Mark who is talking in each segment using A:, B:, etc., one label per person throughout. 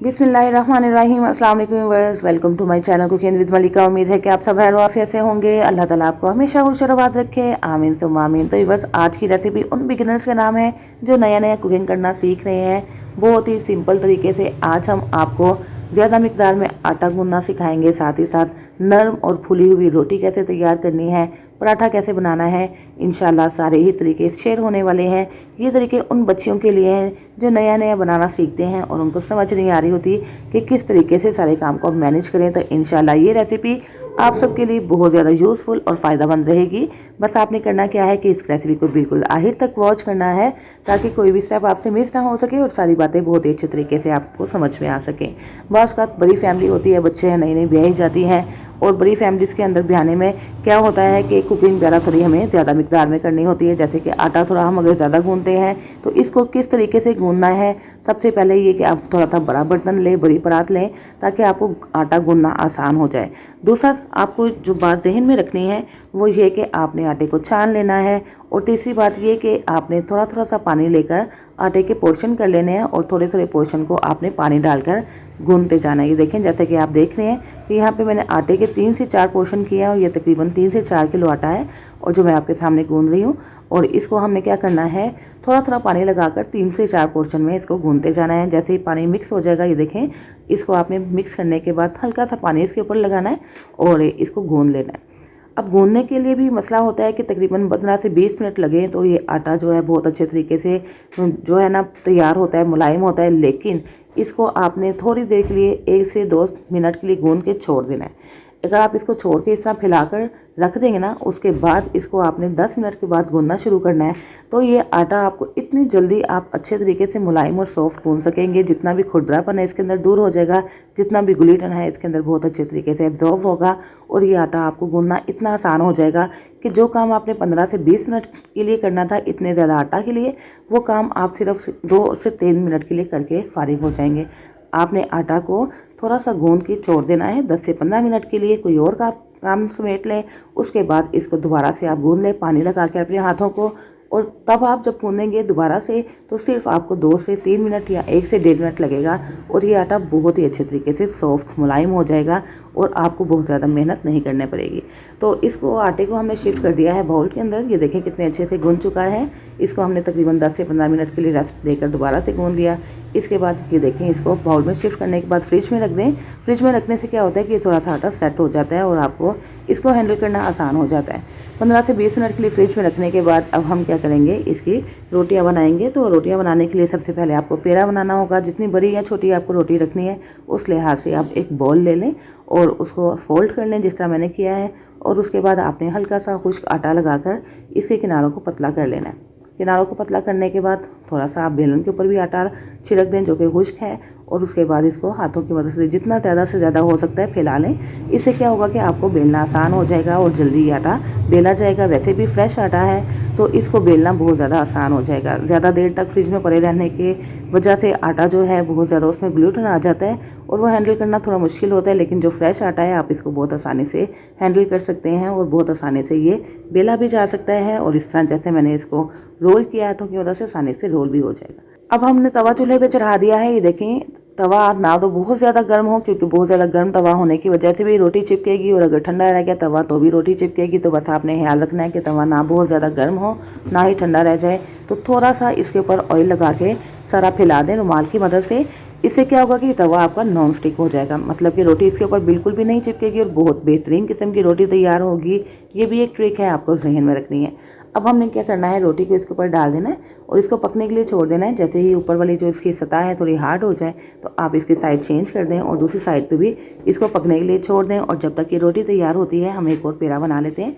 A: बिस्मिल्लाहिर्रहमानिर्रहीम। अस्सलाम वालेकुम viewers, welcome to my channel cooking with Malika. उम्मीद है कि आप सब खैर आफियत से होंगे। अल्लाह ताला आपको हमेशा खुश और आबाद रखे, आमीन सुम्मा आमीन। तो बस आज की रेसिपी उन बिगिनर्स का नाम है जो नया नया कुकिंग करना सीख रहे हैं। बहुत ही सिंपल तरीके से आज हम आपको ज़्यादा मिकदार में आटा गूंदना सिखाएंगे, साथ ही साथ नरम और फुली हुई रोटी कैसे तैयार करनी है, पराठा कैसे बनाना है। इंशाल्लाह सारे ही तरीके शेयर होने वाले हैं। ये तरीके उन बच्चियों के लिए हैं जो नया नया बनाना सीखते हैं और उनको समझ नहीं आ रही होती कि किस तरीके से सारे काम को मैनेज करें। तो इंशाल्लाह ये रेसिपी आप सबके लिए बहुत ज़्यादा यूज़फुल और फ़ायदेमंद रहेगी। बस आपने करना क्या है कि इस रेसिपी को बिल्कुल आखिर तक वॉच करना है ताकि कोई भी स्टेप आपसे मिस ना हो सके और सारी बातें बहुत ही अच्छे तरीके से आपको समझ में आ सकें। बस का बड़ी फैमिली होती है, बच्चे हैं, नई नई ब्याही जाती हैं और बड़ी फैमिलीज़ के अंदर ब्याने में क्या होता है कि कुकिंग वगैरह थोड़ी हमें ज़्यादा मिकदार में करनी होती है। जैसे कि आटा थोड़ा हम अगर ज़्यादा गूंदते हैं तो इसको किस तरीके से गूंदना है। सबसे पहले ये कि आप थोड़ा सा बड़ा बर्तन लें, बड़ी परात लें ताकि आपको आटा गूंदना आसान हो जाए। दूसरा आपको जो बात जहन में रखनी है वो ये कि आपने आटे को छान लेना है। और तीसरी बात ये कि आपने थोड़ा थोड़ा सा पानी लेकर आटे के पोर्शन कर लेने हैं और थोड़े थोड़े पोर्शन को आपने पानी डालकर गूंदते जाना है। ये देखें, जैसे कि आप देख रहे हैं कि यहाँ पे मैंने आटे के 3 से 4 पोर्शन किया है और ये तकरीबन 3 से 4 किलो आटा है और जो मैं आपके सामने गूंद रही हूँ। और इसको हमने क्या करना है, थोड़ा थोड़ा पानी लगाकर 3 से 4 पोर्शन में इसको गूंदते जाना है। जैसे ही पानी मिक्स हो जाएगा, ये देखें, इसको आपने मिक्स करने के बाद हल्का सा पानी इसके ऊपर लगाना है और इसको गूंद लेना है। अब गूंदने के लिए भी मसला होता है कि तकरीबन 15 से 20 मिनट लगे तो ये आटा जो है बहुत अच्छे तरीके से जो है ना तैयार होता है, मुलायम होता है। लेकिन इसको आपने थोड़ी देर के लिए 1 से 2 मिनट के लिए गूंद के छोड़ देना है। अगर आप इसको छोड़ के इस तरह फैलाकर रख देंगे ना, उसके बाद इसको आपने 10 मिनट के बाद गूंदना शुरू करना है तो ये आटा आपको इतनी जल्दी आप अच्छे तरीके से मुलायम और सॉफ्ट गूंद सकेंगे। जितना भी खुरदरापन है इसके अंदर दूर हो जाएगा, जितना भी गुलीटन है इसके अंदर बहुत अच्छे तरीके से एब्जॉर्ब होगा और ये आटा आपको गूंदना इतना आसान हो जाएगा कि जो काम आपने 15 से 20 मिनट के लिए करना था इतने ज़्यादा आटा के लिए, वो काम आप सिर्फ 2 से 3 मिनट के लिए करके फारिग हो जाएंगे। आपने आटा को थोड़ा सा गूंद के छोड़ देना है 10 से 15 मिनट के लिए। कोई और काम समेट लें, उसके बाद इसको दोबारा से आप गूंद लें पानी लगा के अपने हाथों को। और तब आप जब गूंदेंगे दोबारा से तो सिर्फ आपको 2 से 3 मिनट या 1 से 1.5 मिनट लगेगा और ये आटा बहुत ही अच्छे तरीके से सॉफ्ट मुलायम हो जाएगा और आपको बहुत ज़्यादा मेहनत नहीं करनी पड़ेगी। तो इसको आटे को हमने शिफ्ट कर दिया है बाउल के अंदर। ये देखें कितने अच्छे से गूंद चुका है। इसको हमने तकरीबन 10 से 15 मिनट के लिए रेस्ट देकर दोबारा से गूंद लिया। इसके बाद ये देखें, इसको बाउल में शिफ्ट करने के बाद फ्रिज में रख दें। फ्रिज में रखने से क्या होता है कि थोड़ा सा आटा सेट हो जाता है और आपको इसको हैंडल करना आसान हो जाता है। 15 से 20 मिनट के लिए फ्रिज में रखने के बाद अब हम क्या करेंगे, इसकी रोटियां बनाएंगे। तो रोटियां बनाने के लिए सबसे पहले आपको पेड़ा बनाना होगा। जितनी बड़ी या छोटी आपको रोटी रखनी है उस लिहाज से आप एक बॉल ले लें और उसको फोल्ड कर लें जिस तरह मैंने किया है। और उसके बाद आपने हल्का सा खुश्क आटा लगाकर इसके किनारों को पतला कर लेना है। किनारों को पतला करने के बाद थोड़ा सा आप बेलन के ऊपर भी आटा छिड़क दें जो कि खुश्क है और उसके बाद इसको हाथों की मदद से जितना ज़्यादा से ज़्यादा हो सकता है फैला लें। इससे क्या होगा कि आपको बेलना आसान हो जाएगा और जल्दी आटा बेला जाएगा। वैसे भी फ्रेश आटा है तो इसको बेलना बहुत ज़्यादा आसान हो जाएगा। ज़्यादा देर तक फ्रिज में पड़े रहने की वजह से आटा जो है बहुत ज़्यादा उसमें ग्लूटेन आ जाता है और वो हैंडल करना थोड़ा मुश्किल होता है। लेकिन जो फ्रेश आटा है आप इसको बहुत आसानी से हैंडल कर सकते हैं और बहुत आसानी से ये बेला भी जा सकता है। और इस तरह जैसे मैंने इसको रोल किया है तो की वजह से आसानी से रोल भी हो जाएगा। अब हमने तवा चूल्हे पे चढ़ा दिया है। ये देखें, तवा ना तो बहुत ज़्यादा गर्म हो क्योंकि बहुत ज़्यादा गर्म तवा होने की वजह से भी रोटी चिपकेगी और अगर ठंडा रह गया तवा तो भी रोटी चिपकेगी। तो बस आपने ख्याल रखना है कि तवा ना बहुत ज़्यादा गर्म हो ना ही ठंडा रह जाए। तो थोड़ा सा इसके ऊपर ऑयल लगा के सारा फैला दें रुमाल की मदद से। इससे क्या होगा कि तवा आपका नॉन स्टिक हो जाएगा, मतलब कि रोटी इसके ऊपर बिल्कुल भी नहीं चिपकेगी और बहुत बेहतरीन किस्म की रोटी तैयार होगी। ये भी एक ट्रिक है, आपको जहन में रखनी है। अब हमने क्या करना है, रोटी को इसके ऊपर डाल देना है और इसको पकने के लिए छोड़ देना है। जैसे ही ऊपर वाली जो इसकी सतह है थोड़ी हार्ड हो जाए तो आप इसकी साइड चेंज कर दें और दूसरी साइड पे भी इसको पकने के लिए छोड़ दें। और जब तक ये रोटी तैयार होती है हम एक और पेड़ा बना लेते हैं।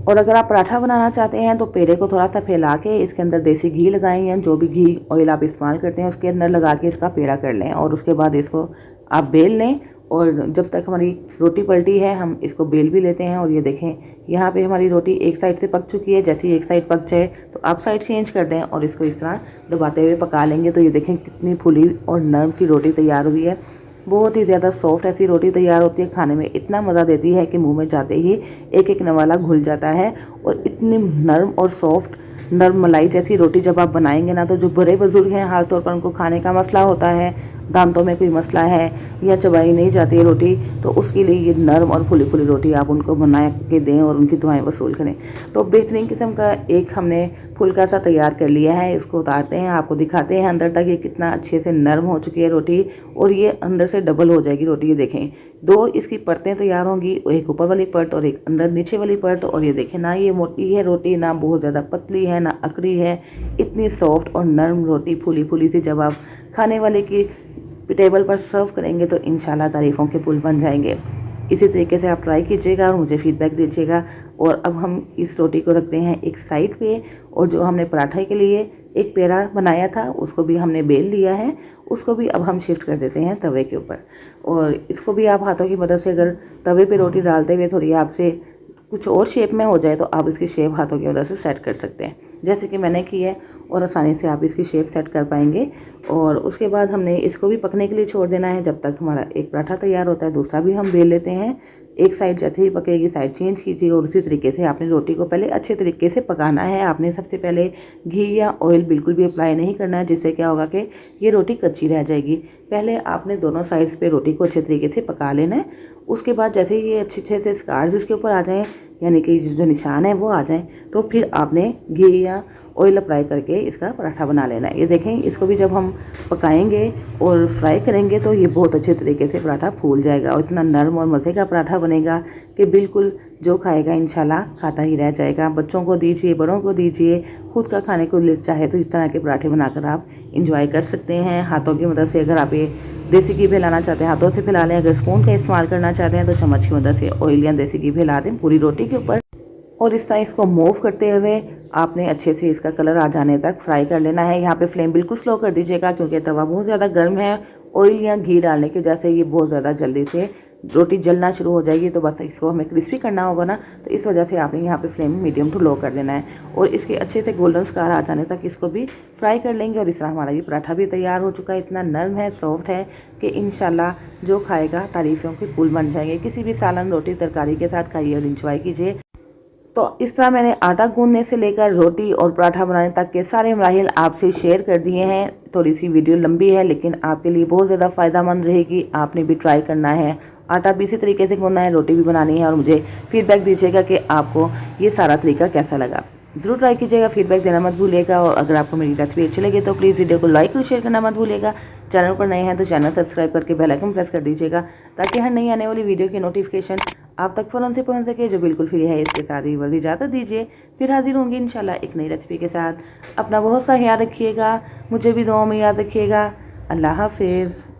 A: और अगर आप पराठा बनाना चाहते हैं तो पेड़े को थोड़ा सा फैला के इसके अंदर देसी घी लगाएं या जो भी घी ऑयल आप इस्तेमाल करते हैं उसके अंदर लगा के इसका पेड़ा कर लें और उसके बाद इसको आप बेल लें। और जब तक हमारी रोटी पलटी है हम इसको बेल भी लेते हैं। और ये देखें, यहाँ पे हमारी रोटी एक साइड से पक चुकी है। जैसे ही एक साइड पक जाए तो आप साइड चेंज कर दें और इसको इस तरह दबाते हुए पका लेंगे। तो ये देखें कितनी फुली और नरम सी रोटी तैयार हुई है। बहुत ही ज़्यादा सॉफ्ट ऐसी रोटी तैयार होती है, खाने में इतना मज़ा देती है कि मुंह में जाते ही एक एक नवाला घुल जाता है। और इतनी नरम और सॉफ्ट नरम मलाई जैसी रोटी जब आप बनाएंगे ना तो जो बड़े बुजुर्ग हैं खास तौर पर उनको खाने का मसला होता है, दांतों में कोई मसला है या चबाई नहीं जाती है रोटी, तो उसके लिए ये नरम और फुली फुली रोटी आप उनको बना के दें और उनकी दुआएं वसूल करें। तो बेहतरीन किस्म का एक हमने फुल्का सा तैयार कर लिया है। इसको उतारते हैं, आपको दिखाते हैं अंदर तक ये कितना अच्छे से नरम हो चुकी है रोटी, और ये अंदर से डबल हो जाएगी रोटी। ये देखें, दो इसकी परतें तैयार होंगी, एक ऊपर वाली परत और एक अंदर नीचे वाली परत। और ये देखें, ना ये मोटी है रोटी, ना बहुत ज़्यादा पतली है, ना अकड़ी है, इतनी सॉफ्ट और नरम रोटी फूली फूली सी जब आप खाने वाले की टेबल पर सर्व करेंगे तो इंशाल्लाह तारीफ़ों के पुल बन जाएंगे। इसी तरीके से आप ट्राई कीजिएगा और मुझे फीडबैक दीजिएगा। और अब हम इस रोटी को रखते हैं एक साइड पे, और जो हमने पराठे के लिए एक पेड़ा बनाया था उसको भी हमने बेल लिया है, उसको भी अब हम शिफ्ट कर देते हैं तवे के ऊपर। और इसको भी आप हाथों की मदद से, अगर तवे पे रोटी डालते हुए थोड़ी आपसे कुछ और शेप में हो जाए तो आप इसकी शेप हाथों की मदद से सेट कर सकते हैं, जैसे कि मैंने की है, और आसानी से आप इसकी शेप सेट कर पाएंगे। और उसके बाद हमने इसको भी पकने के लिए छोड़ देना है। जब तक हमारा एक पराठा तैयार होता है दूसरा भी हम बेल लेते हैं। एक साइड जैसे ही पकेगी साइड चेंज कीजिए, और उसी तरीके से आपने रोटी को पहले अच्छे तरीके से पकाना है। आपने सबसे पहले घी या ऑयल बिल्कुल भी अप्लाई नहीं करना है, जिससे क्या होगा कि ये रोटी कच्ची रह जाएगी। पहले आपने दोनों साइड्स पे रोटी को अच्छे तरीके से पका लेना है। उसके बाद जैसे ही ये अच्छे से स्कार्स इसके ऊपर आ जाएं, यानी कि जो निशान है वो आ जाएं, तो फिर आपने घी या ऑयल अप्लाई करके इसका पराठा बना लेना है। ये देखें, इसको भी जब हम पकाएंगे और फ्राई करेंगे तो ये बहुत अच्छे तरीके से पराठा फूल जाएगा और इतना नरम और मज़े का पराठा बनेगा कि बिल्कुल जो खाएगा इंशाल्लाह खाता ही रह जाएगा। बच्चों को दीजिए, बड़ों को दीजिए, खुद का खाने को चाहे तो इस तरह के पराठे बनाकर आप इंजॉय कर सकते हैं हाथों की मदद से। अगर आप ये देसी घी फैलाना चाहते हैं हाथों से फैला लें, अगर स्पून का इस्तेमाल करना चाहते हैं तो चम्मच की मदद से ऑयल या देसी घी फैला दें पूरी रोटी के ऊपर। और इस तरह इसको मूव करते हुए आपने अच्छे से इसका कलर आ जाने तक फ्राई कर लेना है। यहाँ पे फ्लेम बिल्कुल स्लो कर दीजिएगा, क्योंकि तवा बहुत ज़्यादा गर्म है। ऑयल या घी डालने की वजह से ये बहुत ज़्यादा जल्दी से रोटी जलना शुरू हो जाएगी, तो बस इसको हमें क्रिस्पी करना होगा ना, तो इस वजह से आपने यहाँ पे फ्लेम मीडियम टू लो कर देना है। और इसके अच्छे से गोल्डन स्कार आ जाने तक इसको भी फ्राई कर लेंगे। और इस तरह हमारा ये पराठा भी तैयार हो चुका है। इतना नरम है, सॉफ्ट है कि इंशाल्लाह जो खाएगा तारीफ़ों के पुल बन जाएंगे। किसी भी सालन रोटी तरकारी के साथ खाइए और इंजॉय कीजिए। तो इस तरह मैंने आटा गूंदने से लेकर रोटी और पराठा बनाने तक के सारे मराहिल आपसे शेयर कर दिए हैं। थोड़ी सी वीडियो लंबी है लेकिन आपके लिए बहुत ज़्यादा फ़ायदेमंद रहेगी। आपने भी ट्राई करना है, आटा भी इसी तरीके से गूंदना है, रोटी भी बनानी है, और मुझे फीडबैक दीजिएगा कि आपको ये सारा तरीका कैसा लगा। ज़रूर ट्राई कीजिएगा, फीडबैक देना मत भूलिएगा। और अगर आपको मेरी रेसिपी अच्छी लगे तो प्लीज़ वीडियो को लाइक और शेयर करना मत भूलिएगा। चैनल पर नए हैं तो चैनल सब्सक्राइब करके बेल आइकन प्रेस कर दीजिएगा, ताकि हर नई आने वाली वीडियो की नोटिफिकेशन आप तक फ़ौरन से पहुंच सके, जो बिल्कुल फ्री है। इसके साथ ही बस इजाज़त दीजिए, फिर हाजिर होंगी इंशाल्लाह एक नई रेसिपी के साथ। अपना बहुत सा ख्याल रखिएगा, मुझे भी दुआओं में याद रखिएगा। अल्लाह हाफिज़।